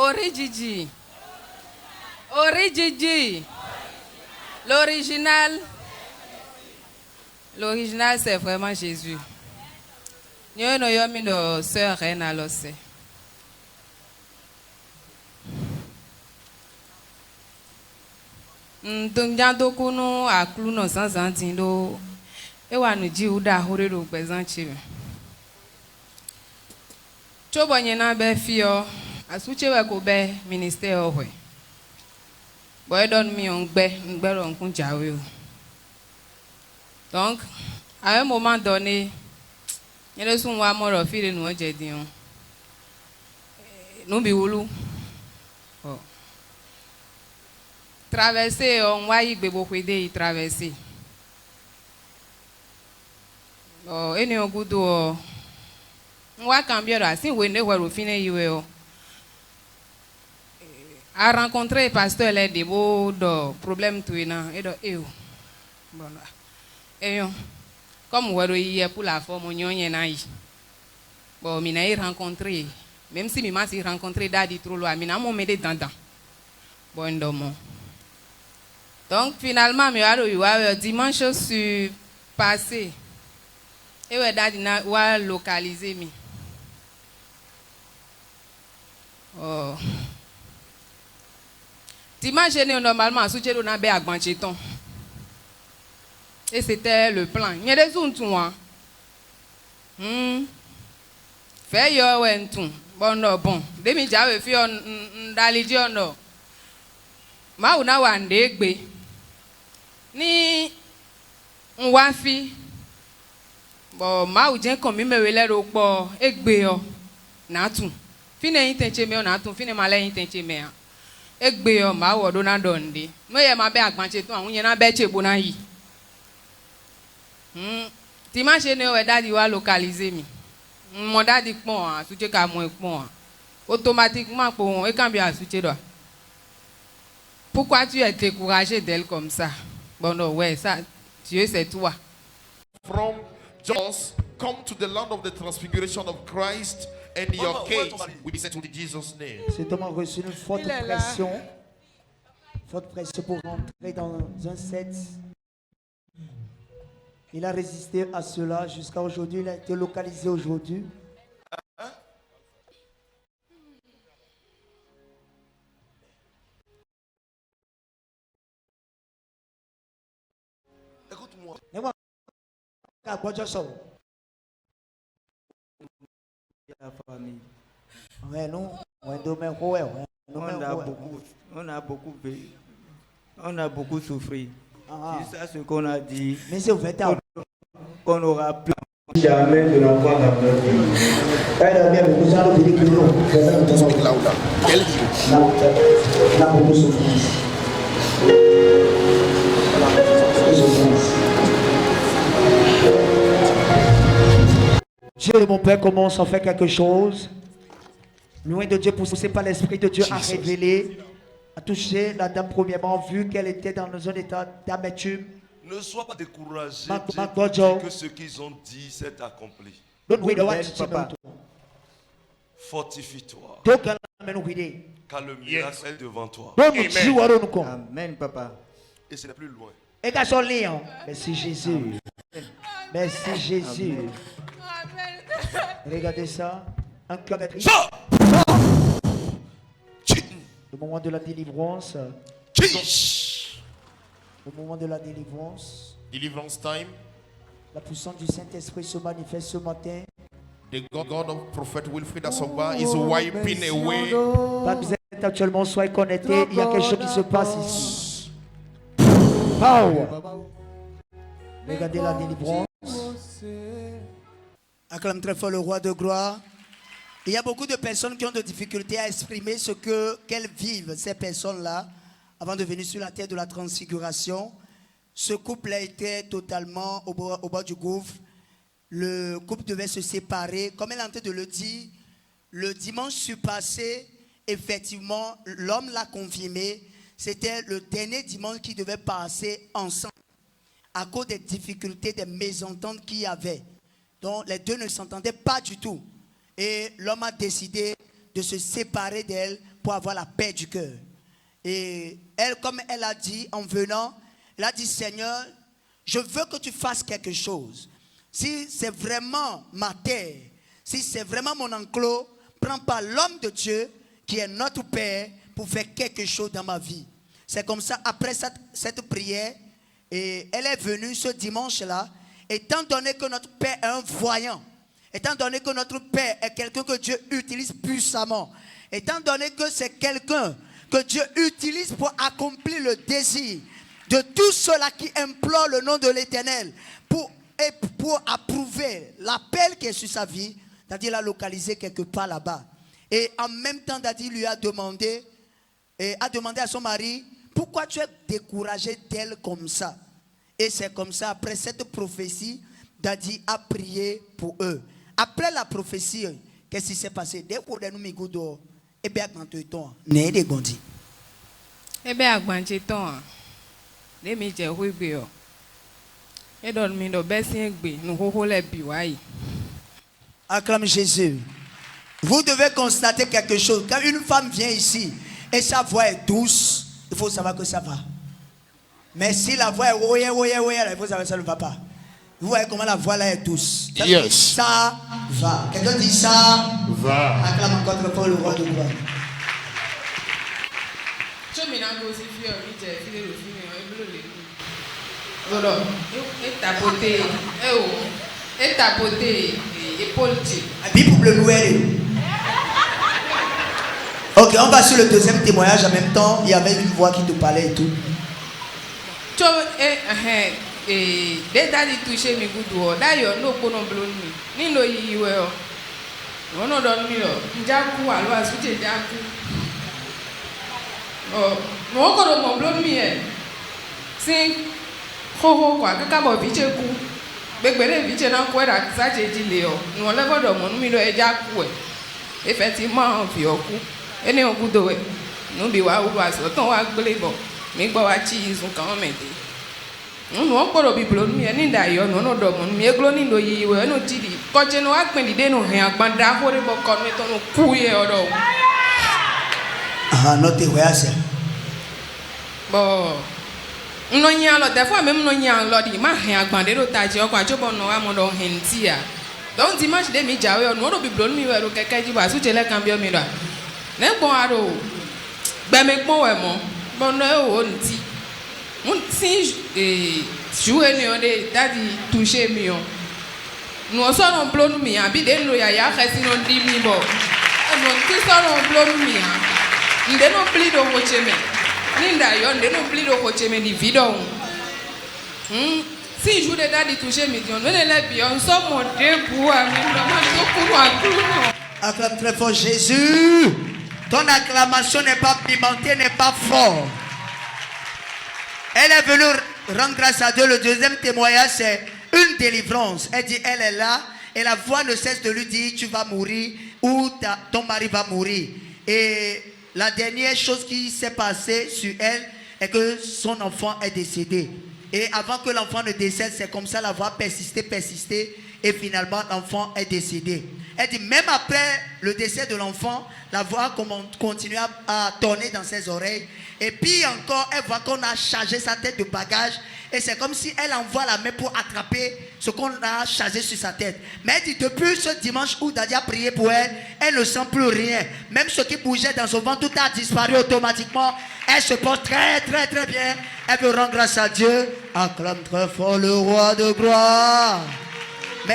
Origigi. Origigi. L'original. L'original, c'est vraiment Jésus. Nous avons une sœur reine à l'océan. Donc, nous avons un clou dans sans antindo. Et on nous dit où d'ailleurs le présent. Chobo nyena be fio asuche we ko be minister ohwe boy don mi on gbe ro nkun jawe o. Donc à un moment donné nyele sun wa mo ro fire nu oje din o no bi wulu o traverser on wa igbe bo kwede yi traverser o eni ogudu o nwa cambier assim we ne were fine yiwe a rencontré pasteur les debo do problème tuina et do bon comme were yi pour la forme nyonye na yi bon mi na rencontré même si mi ma si rencontré dadi trop loin mi na mo mede dandan bon ndomo donc finalement mi waro yi wa dimanche sur passé et we dadi na wa localiser mi. Oh. Dimanche, normalement, sous on a bé à Gbancheton. Et c'était le plan. Il y a des zones tout. Fais yo en tout. Bon, non, bon. Demi j'avais fait un dalidio no. Ma una wande gbe. Ni wafi. Bon, ma ou jen comme me wele ro po egbe yo. Na tout. Fine intenche me na tun fine male intenche me a egbe o ma wo do na donde mo ye ma be agbanche tun awun yen na be chebo na yi ti ma se ne o daddy wa localiser mi mo daddy pon asuje ka mo pon automatiquement pon e kan bi asuje do. Pourquoi tu es découragé d'elle comme ça? Bon non ouais ça Dieu c'est toi. From just come to the land of the transfiguration of Christ. And your case will be settled in Jesus' name. C'est tellement reçu une forte pression pour rentrer dans un set. Il a résisté à cela jusqu'à aujourd'hui. Il a été localisé aujourd'hui. Écoute-moi. La famille. On a beaucoup souffert. C'est ça ce qu'on a dit. Mais c'est vrai qu'on aura plus jamais de l'enfant dans notre Dieu et mon Père commence à faire quelque chose. Loin de Dieu, poussé par l'Esprit de Dieu à révéler, à toucher la dame premièrement, vu qu'elle était dans un état d'amertume. Ne sois pas découragé. Que ce qu'ils ont dit s'est accompli. Fortifie-toi. Car le miracle est devant toi. Amen, papa. Et ce n'est plus loin. Merci Jésus. Merci Jésus. Regardez ça. Un cœur de le moment de la délivrance. Au moment de la délivrance. Deliverance time. La puissance du Saint-Esprit se manifeste ce matin. The God of Prophet Wilfred Asogba is wiping away. Vous êtes actuellement, soyez connectés. Il y a quelque chose qui se passe ici. Power. Regardez la délivrance. Acclame très fort le roi de gloire. Il y a beaucoup de personnes qui ont des difficultés à exprimer ce qu'elles vivent, ces personnes-là, avant de venir sur la terre de la transfiguration. Ce couple était totalement au bord du gouffre. Le couple devait se séparer. Comme elle est en train de le dire, le dimanche surpassé, effectivement, l'homme l'a confirmé. C'était le dernier dimanche qu'ils devaient passer ensemble à cause des difficultés, des mésententes qu'il y avait. Donc les deux ne s'entendaient pas du tout. Et l'homme a décidé de se séparer d'elle pour avoir la paix du cœur. Et elle, comme elle a dit en venant, elle a dit, Seigneur, je veux que tu fasses quelque chose. Si c'est vraiment ma terre, si c'est vraiment mon enclos, prends pas l'homme de Dieu qui est notre Père pour faire quelque chose dans ma vie. C'est comme ça, après cette prière, et elle est venue ce dimanche-là, étant donné que notre Père est un voyant, étant donné que notre Père est quelqu'un que Dieu utilise puissamment, étant donné que c'est quelqu'un que Dieu utilise pour accomplir le désir de tous ceux-là qui implorent le nom de l'Éternel pour approuver l'appel qui est sur sa vie, c'est-à-dire l'a localisé quelque part là-bas. Et en même temps, Daddy lui a demandé à son mari, pourquoi tu es découragé d'elle comme ça? Et c'est comme ça, après cette prophétie, Daddy a prié pour eux. Après la prophétie, qu'est-ce qui s'est passé? Dès qu'on a mis Goudo, et bien quand tu es ton, n'est pas gondi. Et bien quand tu es ton, les médias oui et dormi dans bessin gbe, nous roulons biwaï. Acclame Jésus. Vous devez constater quelque chose. Quand une femme vient ici et sa voix est douce, il faut savoir que ça va. Mais si la voix est il faut savoir que ça ne va pas. Vous voyez comment la voix là est douce. Ça, Yes. Ça va. Quelqu'un dit ça Va. Acclame encore très fort le roi de gloire. Je me n'en aussi fier, je suis fier aussi, voilà. Et tapoter, épaule. La Bible le nouvel. Ok, on va sur le deuxième témoignage en même temps. Il y avait une voix qui te parlait et tout. Dès d'aller toucher mes gouttes, d'ailleurs, nous connaissons blonde. Ni no yiwe. On a dormi là. Njaku alors à suite njaku. Oh, nous connaissons blonde. C'est ho quoi que kabo biche ku. Begbere biche na ko ra sa jeji le o. Nu le godo mo nu mi lo eja ku e. Effectivement on fi oku. Ene ogudo we. Nu bi wa uru aso ton wa gbele bo. Mi gbo wa chi izun kan mede. Nu o gboro bi blo nu mi eni da yo nu no do mo nu mi eglo ni ndo yi we no ti di. Ko je no wa pin dide nu hen agban da hore bo ko mi to nu ku ye odo. Ah, note ouais ça. Bon. No nya lo des fois même no nya lo di ma hen agbande do taji o kwa jobo no wa mo do hen ti a don dimanche de mi jawe no do biblo mi we ro keke ji ba su je le kan bi o mi do ne gbon aro gbe me gbon we mo bon no e o nti mun si jouer ni o de daddy toucher mi o no so no blo mi a bi de no ya khesi no di mi bo no ti so no blo mi a nde no pli do ho cheme Ninda yon de non plus de cocher mes vidéos. Si je voulais d'aller toucher mes dions, nous les biens sommes montés pour Acclame très fort Jésus. Ton acclamation n'est pas pimentée, n'est pas fort. Elle est venue rendre grâce à Dieu. Le deuxième témoignage, c'est une délivrance. Elle dit, elle est là. Et la voix ne cesse de lui dire, tu vas mourir ou ton mari va mourir. Et la dernière chose qui s'est passée sur elle est que son enfant est décédé. Et avant que l'enfant ne décède, c'est comme ça la voix persistait. Et finalement, l'enfant est décédé. Elle dit, même après le décès de l'enfant, la voix continue à tourner dans ses oreilles. Et puis encore, elle voit qu'on a chargé sa tête de bagages. Et c'est comme si elle envoie la main pour attraper ce qu'on a chargé sur sa tête. Mais elle dit, depuis ce dimanche où Daddy a prié pour elle, elle ne sent plus rien. Même ce qui bougeait dans son ventre, tout a disparu automatiquement. Elle se porte très bien. Elle veut rendre grâce à Dieu. Acclame très fort le roi de gloire.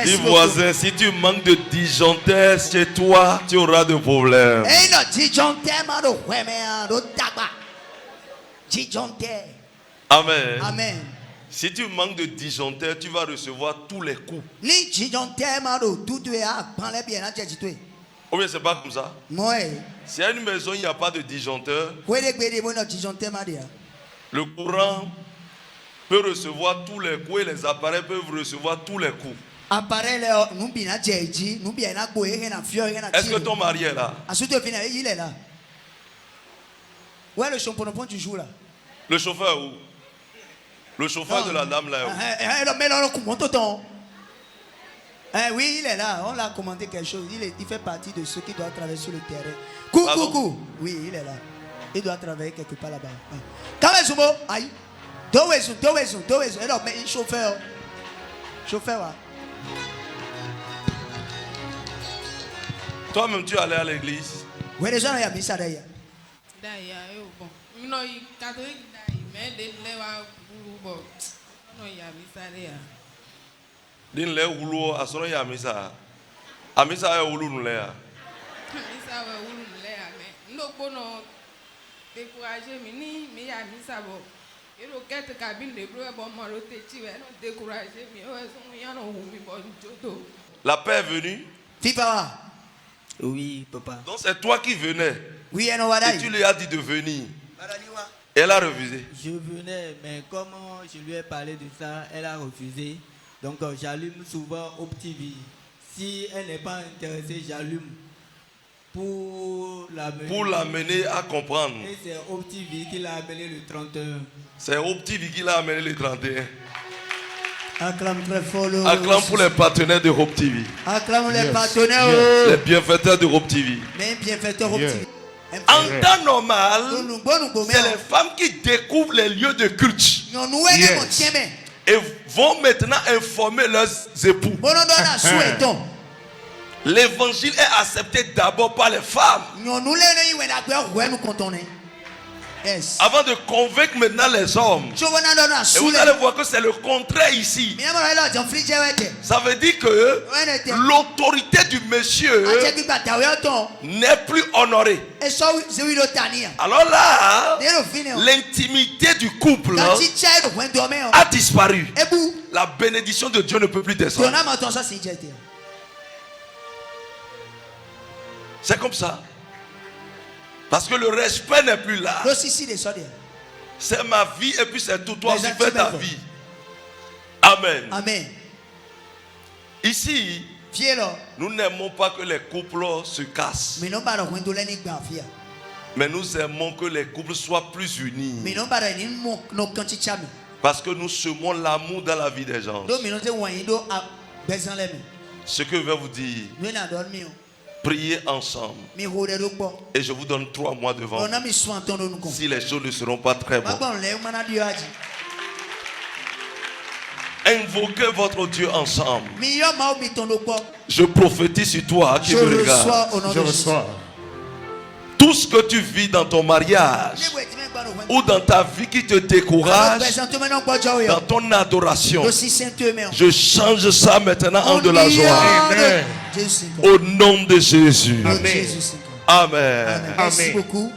Dis voisin, si tu manques de disjoncteur chez toi, tu auras des problèmes. Et non, disjoncteur, Amen. Amen. Si tu manques de disjoncteur, tu vas recevoir tous les coups. Ni disjoncteur, tout est à prendre bien. Ou bien c'est pas comme ça? Moi, Si à une maison il n'y a pas de disjoncteur, le courant peut recevoir tous les coups et les appareils peuvent recevoir tous les coups. Est-ce que ton mari est là? Il est là. Où est le champion du jour là? Le chauffeur où? Le chauffeur de la dame là où? Oui, il est là. On l'a commandé quelque chose. Il fait partie de ceux qui doivent travailler sur le terrain. Coucou. Oui, il est là. Il doit travailler quelque part là-bas. Quand est-ce que aïe, deux raisons. Alors, mais un chauffeur. Chauffeur. Toi-même, tu allais à l'église. Oui, les gens ont mis ça d'ailleurs. D'ailleurs, bon. Non, catholique d'ailleurs, mais des lewa bon. Non, il y a mis ça d'ailleurs. Din le wulu asono ya misa. Amisa ya wulu nule ya. Misa wa wulu nule mais no bono décourager mi ya misa bo. Ero kete cabine de bleu bon mo lo te ti we no décourager mi o so yan no hu mi bon jodo. La paix est venue. Fifa. Oui, papa. Donc c'est toi qui venais. Oui, elle Et tu lui as dit de venir. Elle a refusé. Je venais, mais comme je lui ai parlé de ça, elle a refusé. Donc j'allume souvent OpTV. Si elle n'est pas intéressée, j'allume pour l'amener à comprendre. Et c'est OpTV qui l'a amené le 31. C'est OpTV qui l'a amené le 31. Acclame très fort le... Acclame pour les partenaires de OpTV. Acclame les partenaires. Les bienfaiteurs de OpTV. Mais bienfaiteurs OpTV. En temps normal, c'est les femmes qui découvrent les lieux de culte. Et vont maintenant informer leurs époux. L'évangile est accepté d'abord par les femmes. Avant de convaincre maintenant les hommes. Et vous allez voir que c'est le contraire ici. Ça veut dire que l'autorité du monsieur n'est plus honorée. Alors là, l'intimité du couple a disparu. La bénédiction de Dieu ne peut plus descendre. C'est comme ça. Parce que le respect n'est plus là. C'est ma vie et puis c'est tout. Toi aussi fais ta vie. Amen. Amen. Ici, nous n'aimons pas que les couples se cassent. Mais nous aimons que les couples soient plus unis. Parce que nous semons l'amour dans la vie des gens. Ce que je vais vous dire, priez ensemble. Et je vous donne 3 mois devant vous. Si les choses ne seront pas très bonnes, invoquez votre Dieu ensemble. Je prophétise sur toi qui me regarde. Je reçois. Tout ce que tu vis dans ton mariage ou dans ta vie qui te décourage, dans ton adoration, je change ça maintenant en de la joie. Amen. Au nom de Jésus. Amen. Amen. Merci beaucoup.